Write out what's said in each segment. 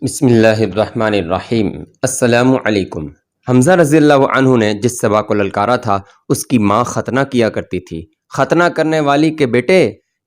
بسم اللہ الرحمن الرحیم۔ السلام علیکم۔ حمزہ رضی اللہ عنہ نے جس صبا کو للکارا تھا اس کی ماں ختنہ کیا کرتی تھی۔ ختنہ کرنے والی کے بیٹے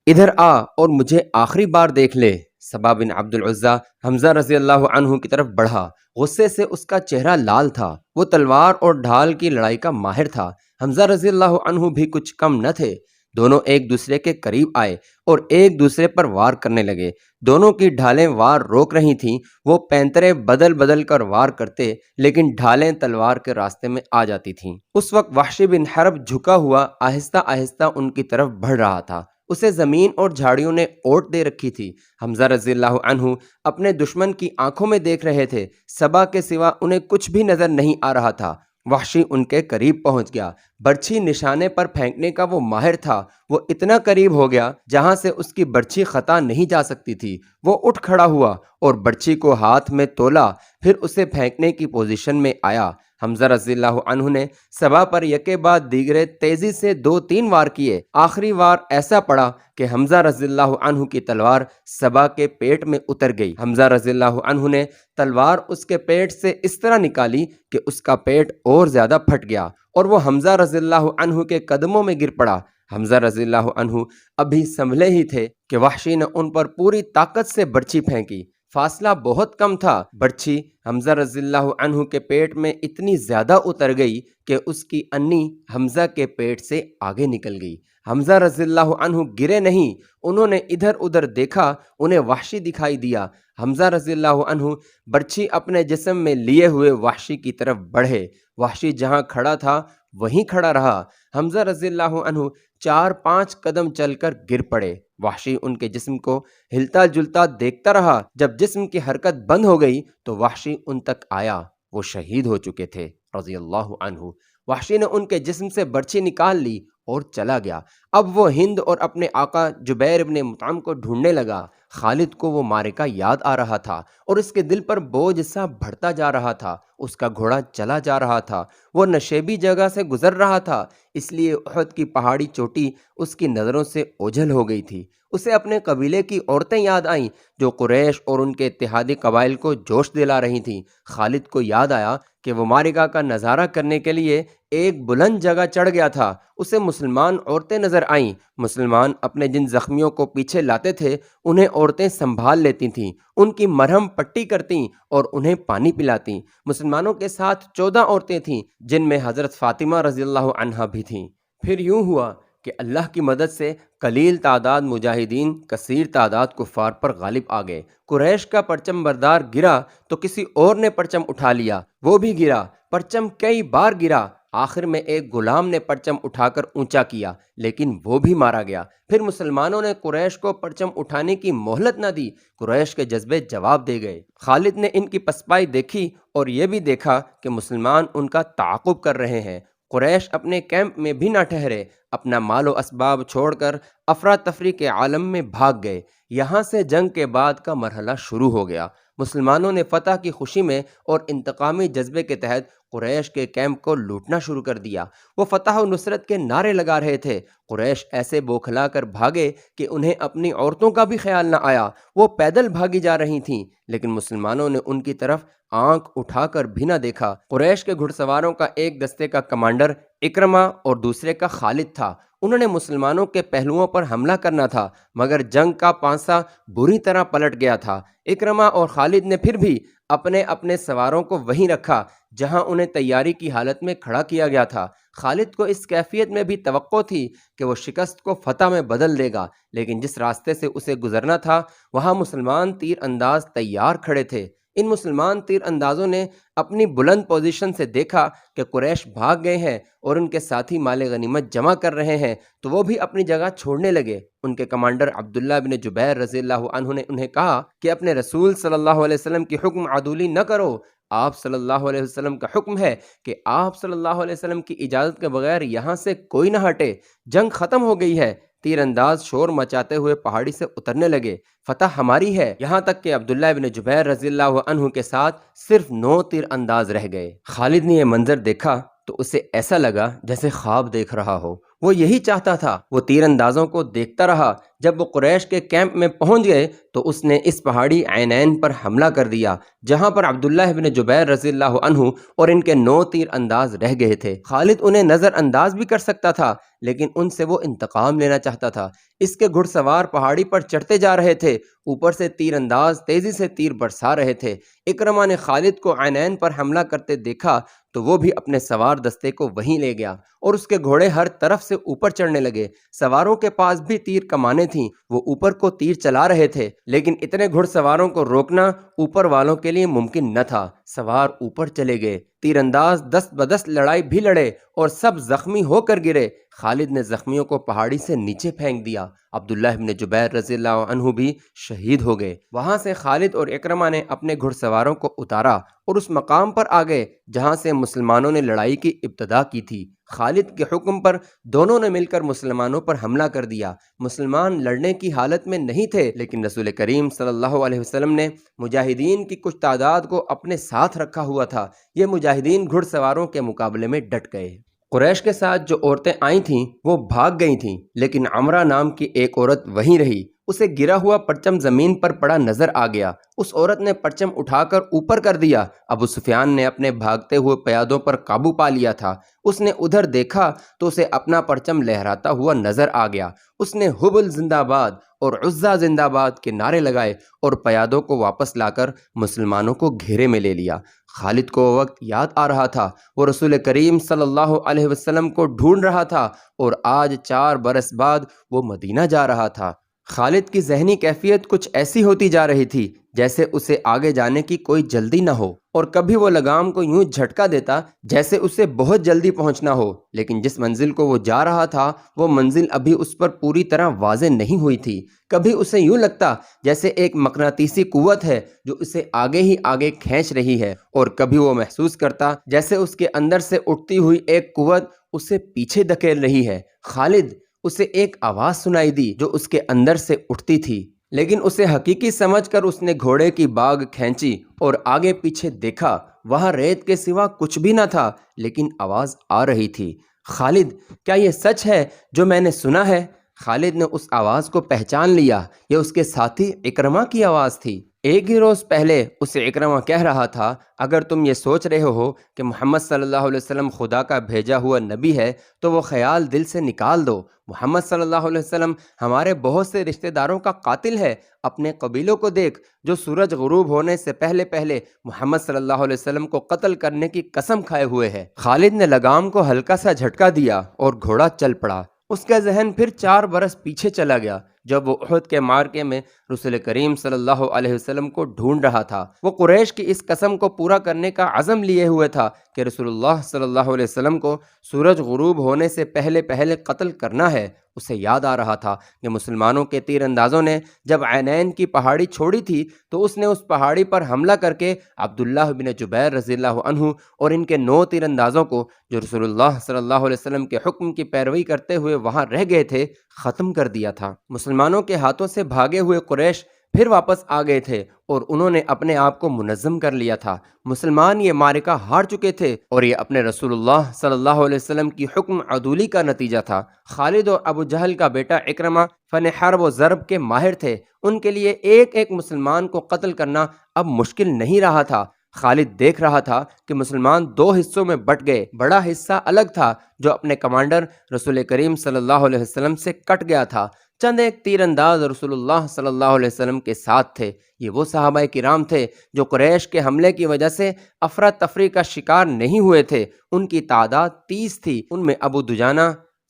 ادھر آ اور مجھے آخری بار دیکھ لے۔ صبا بن عبد العزیٰ حمزہ رضی اللہ عنہ کی طرف بڑھا۔ غصے سے اس کا چہرہ لال تھا۔ وہ تلوار اور ڈھال کی لڑائی کا ماہر تھا۔ حمزہ رضی اللہ عنہ بھی کچھ کم نہ تھے۔ دونوں ایک دوسرے کے قریب آئے اور ایک دوسرے پر وار کرنے لگے۔ دونوں کی ڈھالیں وار روک رہی تھیں۔ وہ پینترے بدل بدل کر وار کرتے لیکن ڈھالیں تلوار کے راستے میں آ جاتی تھیں۔ اس وقت وحشی بن حرب جھکا ہوا آہستہ آہستہ ان کی طرف بڑھ رہا تھا۔ اسے زمین اور جھاڑیوں نے اوٹ دے رکھی تھی۔ حمزہ رضی اللہ عنہ اپنے دشمن کی آنکھوں میں دیکھ رہے تھے۔ صبا کے سوا انہیں کچھ بھی نظر نہیں آ رہا تھا۔ وحشی ان کے قریب پہنچ گیا۔ برچھی نشانے پر پھینکنے کا وہ ماہر تھا۔ وہ اتنا قریب ہو گیا جہاں سے اس کی برچھی خطا نہیں جا سکتی تھی۔ وہ اٹھ کھڑا ہوا اور برچھی کو ہاتھ میں تولا، پھر اسے پھینکنے کی پوزیشن میں آیا۔ حمزہ رضی اللہ عنہ نے صبا پر یکے بعد دیگرے تیزی سے 2-3 وار کیے۔ آخری وار ایسا پڑا کہ حمزہ رضی اللہ عنہ کی تلوار صبا کے پیٹ میں اتر گئی۔ حمزہ رضی اللہ عنہ نے تلوار اس کے پیٹ سے اس طرح نکالی کہ اس کا پیٹ اور زیادہ پھٹ گیا اور وہ حمزہ رضی اللہ عنہ کے قدموں میں گر پڑا۔ حمزہ رضی اللہ عنہ ابھی سنبھلے ہی تھے کہ وحشی نے ان پر پوری طاقت سے برچھی پھینکی۔ فاصلہ بہت کم تھا۔ برچھی حمزہ رضی اللہ عنہ کے پیٹ میں اتنی زیادہ اتر گئی کہ اس کی انی حمزہ کے پیٹ سے آگے نکل گئی۔ حمزہ رضی اللہ عنہ گرے نہیں، انہوں نے ادھر ادھر دیکھا، انہیں وحشی دکھائی دیا۔ حمزہ رضی اللہ عنہ برچھی اپنے جسم میں لیے ہوئے وحشی کی طرف بڑھے۔ وحشی جہاں کھڑا تھا وہیں کھڑا رہا۔ حمزہ رضی اللہ عنہ 4-5 قدم چل کر گر پڑے۔ وحشی ان کے جسم کو ہلتا جلتا دیکھتا رہا۔ جب جسم کی حرکت بند ہو گئی تو وحشی ان تک آیا۔ وہ شہید ہو چکے تھے رضی اللہ عنہ۔ وحشی نے ان کے جسم سے برچھی نکال لی اور چلا گیا۔ اب وہ ہند اور اپنے آقا جبیر بن مطعم کو ڈھونڈنے لگا۔ خالد کو وہ معرکہ یاد آ رہا تھا اور اس کے دل پر بوجھ سا بڑھتا جا رہا تھا۔ اس کا گھوڑا چلا جا رہا تھا۔ وہ نشیبی جگہ سے گزر رہا تھا، اس لیے احد کی پہاڑی چوٹی اس کی نظروں سے اوجھل ہو گئی تھی۔ اسے اپنے قبیلے کی عورتیں یاد آئیں جو قریش اور ان کے اتحادی قبائل کو جوش دلا رہی تھیں۔ خالد کو یاد آیا کہ وہ معرکہ کا نظارہ کرنے کے لیے ایک بلند جگہ چڑھ گیا تھا۔ اسے مسلمان عورتیں نظر آئیں۔ مسلمان اپنے جن زخمیوں کو پیچھے لاتے تھے انہیں عورتیں سنبھال لیتی تھیں، ان کی مرہم پٹی کرتیں اور انہیں پانی پلاتیں۔ مسلمانوں کے ساتھ 14 عورتیں تھیں جن میں حضرت فاطمہ رضی اللہ عنہا بھی تھیں۔ پھر یوں ہوا کہ اللہ کی مدد سے قلیل تعداد مجاہدین کثیر تعداد کفار پر غالب آ گئے۔ قریش کا پرچم بردار گرا تو کسی اور نے پرچم اٹھا لیا، وہ بھی گرا۔ پرچم کئی بار گرا، آخر میں ایک غلام نے پرچم اٹھا کر اونچا کیا لیکن وہ بھی مارا گیا۔ پھر مسلمانوں نے قریش کو پرچم اٹھانے کی مہلت نہ دی۔ قریش کے جذبے جواب دے گئے۔ خالد نے ان کی پسپائی دیکھی اور یہ بھی دیکھا کہ مسلمان ان کا تعاقب کر رہے ہیں۔ قریش اپنے کیمپ میں بھی نہ ٹھہرے، اپنا مال و اسباب چھوڑ کر افراتفری کے عالم میں بھاگ گئے۔ یہاں سے جنگ کے بعد کا مرحلہ شروع ہو گیا۔ مسلمانوں نے فتح کی خوشی میں اور انتقامی جذبے کے تحت قریش کے کیمپ کو لوٹنا شروع کر دیا۔ وہ فتح و نصرت کے نعرے لگا رہے تھے۔ قریش ایسے بوکھلا کر بھاگے کہ انہیں اپنی عورتوں کا بھی خیال نہ آیا۔ وہ پیدل بھاگی جا رہی تھیں لیکن مسلمانوں نے ان کی طرف آنکھ اٹھا کر بھی نہ دیکھا۔ قریش کے گھڑ سواروں کا ایک دستے کا کمانڈر اکرمہ اور دوسرے کا خالد تھا۔ انہوں نے مسلمانوں کے پہلوؤں پر حملہ کرنا تھا مگر جنگ کا پانسا بری طرح پلٹ گیا تھا۔ اکرمہ اور خالد نے پھر بھی اپنے اپنے سواروں کو وہیں رکھا جہاں انہیں تیاری کی حالت میں کھڑا کیا گیا تھا۔ خالد کو اس کیفیت میں بھی توقع تھی کہ وہ شکست کو فتح میں بدل دے گا، لیکن جس راستے سے اسے گزرنا تھا وہاں مسلمان تیر انداز تیار کھڑے تھے۔ ان مسلمان تیر اندازوں نے اپنی بلند پوزیشن سے دیکھا کہ قریش بھاگ گئے ہیں اور ان کے ساتھی مال غنیمت جمع کر رہے ہیں تو وہ بھی اپنی جگہ چھوڑنے لگے۔ ان کے کمانڈر عبداللہ بن جبیر رضی اللہ عنہ نے انہیں کہا کہ اپنے رسول صلی اللہ علیہ وسلم کی حکم عدولی نہ کرو۔ آپ صلی اللہ علیہ وسلم کا حکم ہے کہ آپ صلی اللہ علیہ وسلم کی اجازت کے بغیر یہاں سے کوئی نہ ہٹے۔ جنگ ختم ہو گئی ہے۔ تیر انداز شور مچاتے ہوئے پہاڑی سے اترنے لگے۔ فتح ہماری ہے، یہاں تک کہ عبداللہ بن جبیر رضی اللہ عنہ کے ساتھ صرف 9 تیر انداز رہ گئے۔ خالد نے یہ منظر دیکھا تو اسے ایسا لگا جیسے خواب دیکھ رہا ہو۔ وہ یہی چاہتا تھا۔ وہ تیر اندازوں کو دیکھتا رہا۔ جب وہ قریش کے کیمپ میں پہنچ گئے تو اس نے اس پہاڑی عینین پر حملہ کر دیا جہاں پر عبداللہ بن جبیر رضی اللہ عنہ اور ان کے 9 تیر انداز رہ گئے تھے۔ خالد انہیں نظر انداز بھی کر سکتا تھا لیکن ان سے وہ انتقام لینا چاہتا تھا۔ اس کے گھڑ سوار پہاڑی پر چڑھتے جا رہے تھے، اوپر سے تیر انداز تیزی سے تیر برسا رہے تھے۔ اکرمہ نے خالد کو عینین پر حملہ کرتے دیکھا تو وہ بھی اپنے سوار دستے کو وہیں لے گیا اور اس کے گھوڑے ہر طرف سے اوپر چڑھنے لگے۔ سواروں کے پاس بھی تیر کمانیں تھیں، وہ اوپر کو تیر چلا رہے تھے لیکن اتنے گھڑ سواروں کو روکنا اوپر والوں کے لیے ممکن نہ تھا۔ سوار اوپر چلے گئے، تیر انداز دست بدست لڑائی بھی لڑے اور سب زخمی ہو کر گرے۔ خالد نے زخمیوں کو پہاڑی سے نیچے پھینک دیا۔ عبداللہ بن جبیر رضی اللہ عنہ بھی شہید ہو گئے۔ وہاں سے خالد اور اکرمہ نے اپنے گھڑ سواروں کو اتارا اور اس مقام پر آ گئے جہاں سے مسلمانوں نے لڑائی کی ابتدا کی تھی۔ خالد کے حکم پر دونوں نے مل کر مسلمانوں پر حملہ کر دیا۔ مسلمان لڑنے کی حالت میں نہیں تھے لیکن رسول کریم صلی اللہ علیہ وسلم نے مجاہدین کی کچھ تعداد کو اپنے ساتھ رکھا ہوا تھا۔ یہ مجاہدین گھڑ سواروں کے مقابلے میں ڈٹ گئے۔ قریش کے ساتھ جو عورتیں آئی تھیں وہ بھاگ گئی تھیں لیکن عمرہ نام کی ایک عورت وہیں رہی۔ اسے گرا ہوا پرچم زمین پر پڑا نظر آ گیا۔ اس عورت نے پرچم اٹھا کر اوپر کر دیا۔ ابو سفیان نے اپنے بھاگتے ہوئے پیادوں پر قابو پا لیا تھا۔ اس نے ادھر دیکھا تو اسے اپنا پرچم لہراتا ہوا نظر آ گیا۔ اس نے حبل زندہ باد اور عزا زندہ باد کے نعرے لگائے اور پیادوں کو واپس لا کر مسلمانوں کو گھیرے میں لے لیا۔ خالد کو وہ وقت یاد آ رہا تھا۔ وہ رسول کریم صلی اللہ علیہ وسلم کو ڈھونڈ رہا تھا اور آج 4 برس بعد وہ مدینہ جا رہا تھا۔ خالد کی ذہنی کیفیت کچھ ایسی ہوتی جا رہی تھی جیسے اسے آگے جانے کی کوئی جلدی نہ ہو، اور کبھی وہ لگام کو یوں جھٹکا دیتا جیسے اسے بہت جلدی پہنچنا ہو، لیکن جس منزل کو وہ جا رہا تھا وہ منزل ابھی اس پر پوری طرح واضح نہیں ہوئی تھی۔ کبھی اسے یوں لگتا جیسے ایک مقناطیسی قوت ہے جو اسے آگے ہی آگے کھینچ رہی ہے، اور کبھی وہ محسوس کرتا جیسے اس کے اندر سے اٹھتی ہوئی ایک قوت اسے پیچھے دھکیل رہی ہے۔ خالد، اسے ایک آواز سنائی دی جو اس کے اندر سے اٹھتی تھی، لیکن اسے حقیقی سمجھ کر اس نے گھوڑے کی باگ کھینچی اور آگے پیچھے دیکھا۔ وہاں ریت کے سوا کچھ بھی نہ تھا لیکن آواز آ رہی تھی۔ خالد، کیا یہ سچ ہے جو میں نے سنا ہے؟ خالد نے اس آواز کو پہچان لیا۔ یہ اس کے ساتھی اکرمہ کی آواز تھی۔ ایک ہی روز پہلے اسے اکرمہ کہہ رہا تھا، اگر تم یہ سوچ رہے ہو کہ محمد صلی اللہ علیہ وسلم خدا کا بھیجا ہوا نبی ہے تو وہ خیال دل سے نکال دو۔ محمد صلی اللہ علیہ وسلم ہمارے بہت سے رشتہ داروں کا قاتل ہے۔ اپنے قبیلوں کو دیکھ جو سورج غروب ہونے سے پہلے پہلے محمد صلی اللہ علیہ وسلم کو قتل کرنے کی قسم کھائے ہوئے ہے۔ خالد نے لگام کو ہلکا سا جھٹکا دیا اور گھوڑا چل پڑا۔ اس کا ذہن پھر 4 برس پیچھے چلا گیا جب وہ احد کے معرکے میں رسول کریم صلی اللہ علیہ وسلم کو ڈھونڈ رہا تھا۔ وہ قریش کی اس قسم کو پورا کرنے کا عزم لیے ہوئے تھا کہ رسول اللہ صلی اللہ علیہ وسلم کو سورج غروب ہونے سے پہلے پہلے قتل کرنا ہے۔ اسے یاد آ رہا تھا کہ مسلمانوں کے تیر اندازوں نے جب عینین کی پہاڑی چھوڑی تھی تو اس نے اس پہاڑی پر حملہ کر کے عبداللہ بن جبیر رضی اللہ عنہ اور ان کے 9 تیر اندازوں کو جو رسول اللہ صلی اللہ علیہ وسلم کے حکم کی پیروی کرتے ہوئے وہاں رہ گئے تھے ختم کر دیا تھا۔ مسلمانوں کے ہاتھوں سے بھاگے ہوئے قریش پھر واپس آ گئے تھے اور انہوں نے اپنے آپ کو منظم کر لیا تھا۔ مسلمان یہ معرکہ ہار چکے تھے اور یہ اپنے رسول اللہ صلی اللہ علیہ وسلم کی حکم عدولی کا نتیجہ تھا۔ خالد اور ابو جہل کا بیٹا اکرمہ فن حرب و ضرب کے ماہر تھے۔ ان کے لیے ایک ایک مسلمان کو قتل کرنا اب مشکل نہیں رہا تھا۔ خالد دیکھ رہا تھا کہ مسلمان 2 حصوں میں بٹ گئے۔ بڑا حصہ الگ تھا جو اپنے کمانڈر رسول کریم صلی اللہ علیہ وسلم سے کٹ گیا تھا۔ چند ایک تیر انداز رسول اللہ صلی اللہ علیہ وسلم کے ساتھ تھے۔ یہ وہ صحابہ کرام تھے جو قریش کے حملے کی وجہ سے افراتفری کا شکار نہیں ہوئے تھے۔ ان کی تعداد 30 تھی۔ ان میں ابو دجانہ،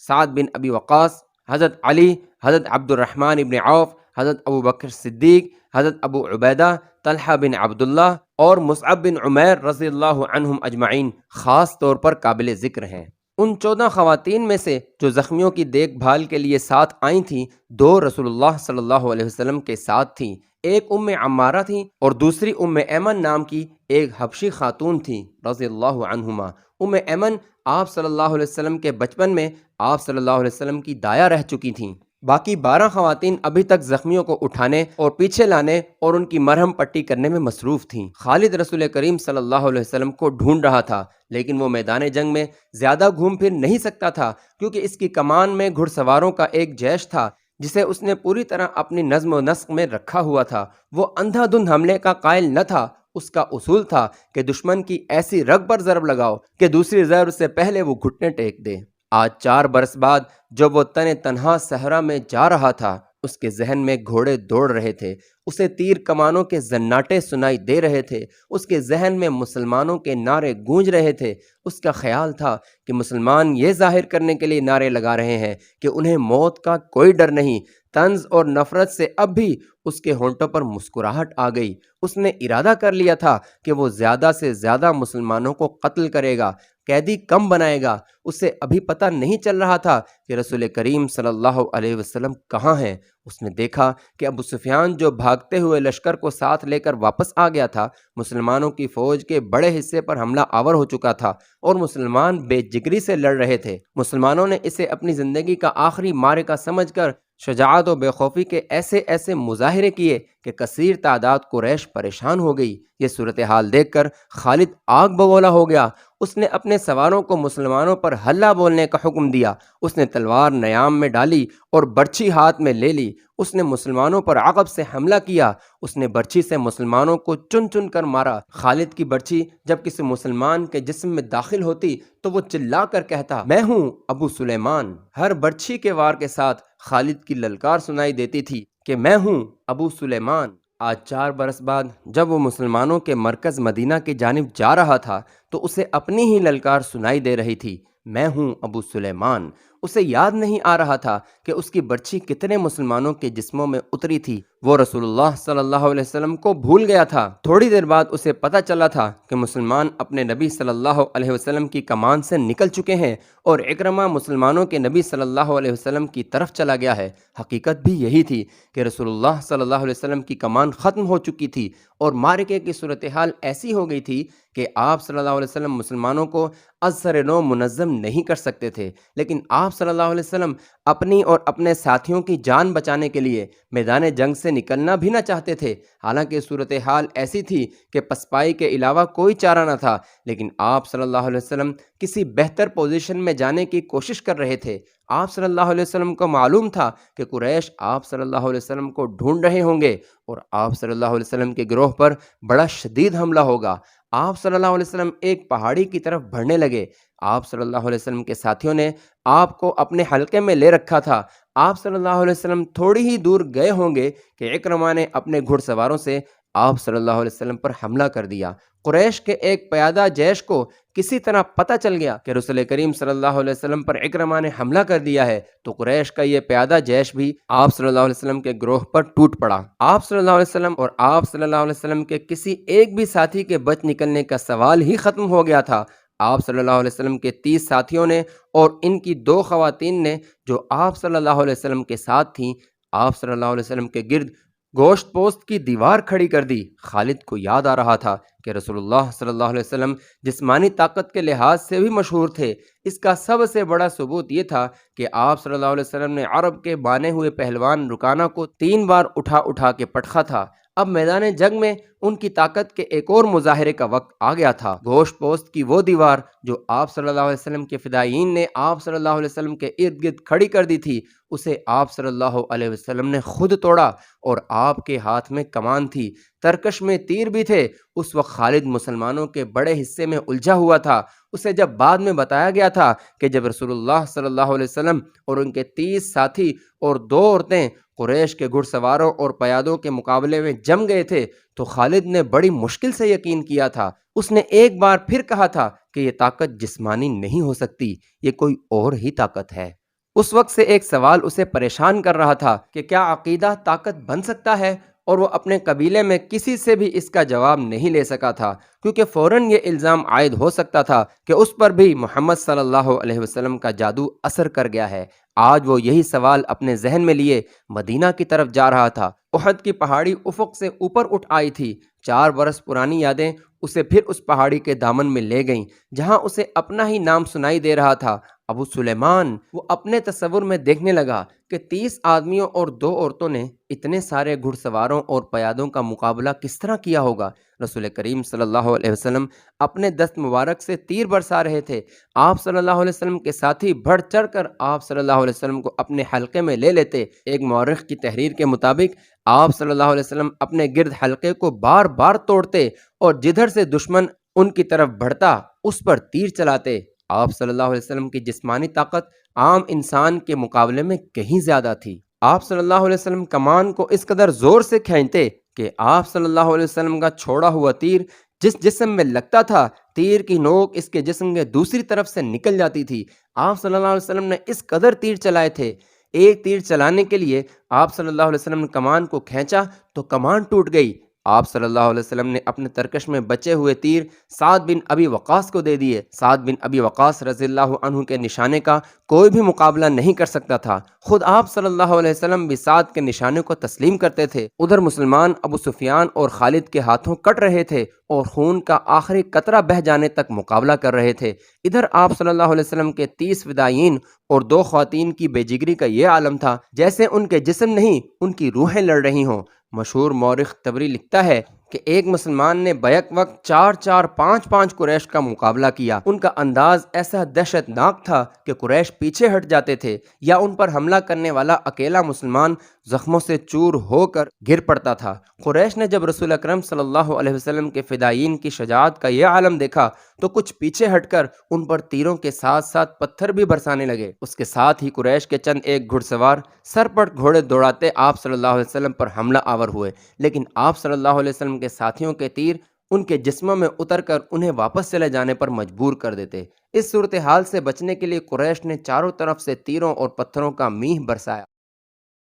سعد بن ابی وقاص، حضرت علی، حضرت عبد الرحمن بن عوف، حضرت ابو بکر صدیق، حضرت ابو عبیدہ، طلحہ بن عبداللہ اور مصعب بن عمیر رضی اللہ عنہم اجمعین خاص طور پر قابل ذکر ہیں۔ ان 14 خواتین میں سے جو زخمیوں کی دیکھ بھال کے لیے ساتھ آئی تھیں، 2 رسول اللہ صلی اللہ علیہ وسلم کے ساتھ تھیں۔ ایک ام عمارہ تھیں اور دوسری ام ایمن نام کی ایک حبشی خاتون تھیں رضی اللہ عنہما۔ ام ایمن آپ صلی اللہ علیہ وسلم کے بچپن میں آپ صلی اللہ علیہ وسلم کی دایا رہ چکی تھیں۔ باقی 12 خواتین ابھی تک زخمیوں کو اٹھانے اور پیچھے لانے اور ان کی مرہم پٹی کرنے میں مصروف تھیں۔ خالد رسول کریم صلی اللہ علیہ وسلم کو ڈھونڈ رہا تھا، لیکن وہ میدان جنگ میں زیادہ گھوم پھر نہیں سکتا تھا، کیونکہ اس کی کمان میں گھڑ سواروں کا ایک جیش تھا جسے اس نے پوری طرح اپنی نظم و نسق میں رکھا ہوا تھا۔ وہ اندھا دھند حملے کا قائل نہ تھا، اس کا اصول تھا کہ دشمن کی ایسی رگ پر ضرب لگاؤ کہ دوسری ضرب سے پہلے وہ گھٹنے ٹیک دے۔ آج 4 برس بعد جب وہ تنہا صحرا میں جا رہا تھا، اس کے ذہن میں گھوڑے دوڑ رہے تھے، اسے تیر کمانوں کے زناٹے سنائی دے رہے تھے، اس کے ذہن میں مسلمانوں کے نعرے گونج رہے تھے۔ اس کا خیال تھا کہ مسلمان یہ ظاہر کرنے کے لیے نعرے لگا رہے ہیں کہ انہیں موت کا کوئی ڈر نہیں۔ طنز اور نفرت سے اب بھی اس کے ہونٹوں پر مسکراہٹ آ گئی۔ اس نے ارادہ کر لیا تھا کہ وہ زیادہ سے زیادہ مسلمانوں کو قتل کرے گا، قیدی کم بنائے گا۔ اسے ابھی پتہ نہیں چل رہا تھا کہ رسول کریم صلی اللہ علیہ وسلم کہاں ہیں۔ اس نے دیکھا کہ ابو سفیان جو بھاگتے ہوئے لشکر کو ساتھ لے کر واپس آ گیا تھا، مسلمانوں کی فوج کے بڑے حصے پر حملہ آور ہو چکا تھا اور مسلمان بے جگری سے لڑ رہے تھے۔ مسلمانوں نے اسے اپنی زندگی کا آخری معرکہ سمجھ کر شجاعت و بے خوفی کے ایسے مظاہرے کیے کہ کثیر تعداد قریش پریشان ہو گئی۔ یہ صورتحال دیکھ کر خالد آگ بگولا ہو گیا۔ اس نے اپنے سواروں کو مسلمانوں پر حلہ بولنے کا حکم دیا۔ اس نے تلوار نیام میں ڈالی اور برچھی ہاتھ میں لے لی۔ اس نے مسلمانوں پر عقب سے حملہ کیا۔ اس نے برچھی سے مسلمانوں کو چن چن کر مارا۔ خالد کی برچھی جب کسی مسلمان کے جسم میں داخل ہوتی تو وہ چلا کر کہتا، میں ہوں ابو سلیمان۔ ہر برچھی کے وار کے ساتھ خالد کی للکار سنائی دیتی تھی کہ میں ہوں ابو سلیمان۔ آج 4 برس بعد جب وہ مسلمانوں کے مرکز مدینہ کی جانب جا رہا تھا تو اسے اپنی ہی للکار سنائی دے رہی تھی، میں ہوں ابو سلیمان۔ اسے یاد نہیں آ رہا تھا کہ اس کی برچھی کتنے مسلمانوں کے جسموں میں اتری تھی۔ وہ رسول اللہ صلی اللہ علیہ وسلم کو بھول گیا تھا۔ تھوڑی دیر بعد اسے پتہ چلا تھا کہ مسلمان اپنے نبی صلی اللہ علیہ وسلم کی کمان سے نکل چکے ہیں اور اکرمہ مسلمانوں کے نبی صلی اللہ علیہ وسلم کی طرف چلا گیا ہے۔ حقیقت بھی یہی تھی کہ رسول اللہ صلی اللہ علیہ وسلم کی کمان ختم ہو چکی تھی اور معرکے کی صورتحال ایسی ہو گئی تھی کہ آپ صلی اللہ علیہ وسلم مسلمانوں کو از سر نو منظم نہیں کر سکتے تھے، لیکن آپ صلی اللہ علیہ وسلم اپنی اور اپنے ساتھیوں کی جان بچانے کے لیے میدان جنگ سے نکلنا بھی نہ چاہتے تھے۔ حالانکہ صورتحال ایسی تھی کہ پسپائی کے علاوہ کوئی چارہ نہ تھا، لیکن آپ صلی اللہ علیہ وسلم کسی بہتر پوزیشن میں جانے کی کوشش کر رہے تھے۔ آپ صلی اللہ علیہ وسلم کو معلوم تھا کہ قریش آپ صلی اللہ علیہ وسلم کو ڈھونڈ رہے ہوں گے اور آپ صلی اللہ علیہ وسلم کے گروہ پر بڑا شدید حملہ ہوگا۔ آپ صلی اللہ علیہ وسلم ایک پہاڑی کی طرف بڑھنے لگے۔ آپ صلی اللہ علیہ وسلم کے ساتھیوں نے آپ کو اپنے حلقے میں لے رکھا تھا۔ آپ صلی اللہ علیہ وسلم تھوڑی ہی دور گئے ہوں گے کہ اکرمہ نے اپنے گھڑ سواروں سے آپ صلی اللہ علیہ وسلم پر حملہ کر دیا۔ قریش کے ایک پیادہ جیش کو کسی طرح پتہ چل گیا کہ رسول کریم صلی اللہ علیہ وسلم پر اکرمہ نے حملہ کر دیا ہے، تو قریش کا یہ پیادہ جیش بھی آپ صلی اللہ علیہ وسلم کے گروہ پر ٹوٹ پڑا۔ آپ صلی اللہ علیہ وسلم اور آپ صلی اللہ علیہ وسلم کے کسی ایک بھی ساتھی کے بچ نکلنے کا سوال ہی ختم ہو گیا تھا۔ آپ صلی اللہ علیہ وسلم کے 30 ساتھیوں نے اور ان کی 2 خواتین نے جو آپ صلی اللہ علیہ وسلم کے ساتھ تھیں، آپ صلی اللہ علیہ وسلم کے گرد گوشت پوست کی دیوار کھڑی کر دی۔ خالد کو یاد آ رہا تھا کہ رسول اللہ صلی اللہ علیہ وسلم جسمانی طاقت کے لحاظ سے بھی مشہور تھے۔ اس کا سب سے بڑا ثبوت یہ تھا کہ آپ صلی اللہ علیہ وسلم نے عرب کے بانے ہوئے پہلوان رکانہ کو 3 بار اٹھا کے پٹخا تھا۔ اب میدان جنگ میں ان کی طاقت کے ایک اور مظاہرے کا وقت آ گیا تھا۔ گوشت پوست کی وہ دیوار جو آپ صلی اللہ علیہ وسلم کے فدائیین نے آپ صلی اللہ علیہ وسلم کے ارد گرد کھڑی کر دی تھی، اسے آپ صلی اللہ علیہ وسلم نے خود توڑا اور آپ کے ہاتھ میں کمان تھی، ترکش میں تیر بھی تھے۔ اس وقت خالد مسلمانوں کے بڑے حصے میں الجھا ہوا تھا۔ اسے جب بعد میں بتایا گیا تھا کہ جب رسول اللہ صلی اللہ علیہ وسلم اور ان کے 30 ساتھی اور 2 عورتیں قریش کے گھڑ سواروں اور پیادوں کے مقابلے میں جم گئے تھے، تو خالد نے بڑی مشکل سے یقین کیا تھا۔ اس نے ایک بار پھر کہا تھا کہ یہ طاقت جسمانی نہیں ہو سکتی، یہ کوئی اور ہی طاقت ہے۔ اس وقت سے ایک سوال اسے پریشان کر رہا تھا کہ کیا عقیدہ طاقت بن سکتا ہے، اور وہ اپنے قبیلے میں کسی سے بھی اس کا جواب نہیں لے سکا تھا، کیونکہ فوراً یہ الزام عائد ہو سکتا تھا کہ اس پر بھی محمد صلی اللہ علیہ وسلم کا جادو اثر کر گیا ہے۔ آج وہ یہی سوال اپنے ذہن میں لیے مدینہ کی طرف جا رہا تھا۔ احد کی پہاڑی افق سے اوپر اٹھ آئی تھی۔ 4 برس پرانی یادیں اسے پھر اس پہاڑی کے دامن میں لے گئیں جہاں اسے اپنا ہی نام سنائی دے رہا تھا۔ ابو سلیمان وہ اپنے تصور میں دیکھنے لگا کہ 30 آدمیوں اور 2 عورتوں نے اتنے سارے گھڑ سواروں اور پیادوں کا مقابلہ کس طرح کیا ہوگا۔ رسول کریم صلی اللہ علیہ وسلم اپنے دست مبارک سے تیر برسا رہے تھے۔ آپ صلی اللہ علیہ وسلم کے ساتھی بڑھ چڑھ کر آپ صلی اللہ علیہ وسلم کو اپنے حلقے میں لے لیتے۔ ایک مورخ کی تحریر کے مطابق آپ صلی اللہ علیہ وسلم اپنے گرد حلقے کو بار بار توڑتے اور جدھر سے دشمن ان کی طرف بڑھتا اس پر تیر چلاتے۔ آپ صلی اللہ علیہ وسلم کی جسمانی طاقت عام انسان کے مقابلے میں کہیں زیادہ تھی۔ آپ صلی اللہ علیہ وسلم کمان کو اس قدر زور سے کھینچتے کہ آپ صلی اللہ علیہ وسلم کا چھوڑا ہوا تیر جس جسم میں لگتا تھا، تیر کی نوک اس کے جسم کے دوسری طرف سے نکل جاتی تھی۔ آپ صلی اللہ علیہ وسلم نے اس قدر تیر چلائے تھے۔ ایک تیر چلانے کے لیے آپ صلی اللہ علیہ وسلم نے کمان کو کھینچا تو کمان ٹوٹ گئی۔ آپ صلی اللہ علیہ وسلم نے اپنے ترکش میں بچے ہوئے تیر سعد بن ابی وقاص کو دے دیے۔ سعد بن ابی وقاص رضی اللہ عنہ کے نشانے کا کوئی بھی مقابلہ نہیں کر سکتا تھا۔ خود آپ صلی اللہ علیہ وسلم بھی سعد کے نشانے کو تسلیم کرتے تھے۔ ادھر مسلمان ابو سفیان اور خالد کے ہاتھوں کٹ رہے تھے اور خون کا آخری قطرہ بہہ جانے تک مقابلہ کر رہے تھے۔ ادھر آپ صلی اللہ علیہ وسلم کے 30 فدائین اور 2 خواتین کی بے جگری کا یہ عالم تھا جیسے ان کے جسم نہیں ان کی روحیں لڑ رہی ہوں۔ مشہور مورخ طبری لکھتا ہے کہ ایک مسلمان نے بیک وقت 4 5 قریش کا مقابلہ کیا۔ ان کا انداز ایسا دہشت ناک تھا کہ قریش پیچھے ہٹ جاتے تھے یا ان پر حملہ کرنے والا اکیلا مسلمان زخموں سے چور ہو کر گر پڑتا تھا۔ قریش نے جب رسول اکرم صلی اللہ علیہ وسلم کے فدائین کی شجاعت کا یہ عالم دیکھا تو کچھ پیچھے ہٹ کر ان پر تیروں کے ساتھ ساتھ پتھر بھی برسانے لگے۔ اس کے ساتھ ہی قریش کے چند ایک گھڑ سوار سر پر گھوڑے دوڑاتے آپ صلی اللہ علیہ وسلم پر حملہ آور ہوئے، لیکن آپ صلی اللہ علیہ وسلم کے ساتھیوں کے تیر ان کے جسموں میں اتر کر انہیں واپس چلے جانے پر مجبور کر دیتے۔ اس صورتحال سے بچنے کے لیے قریش نے چاروں طرف سے تیروں اور پتھروں کا میہ برسایا۔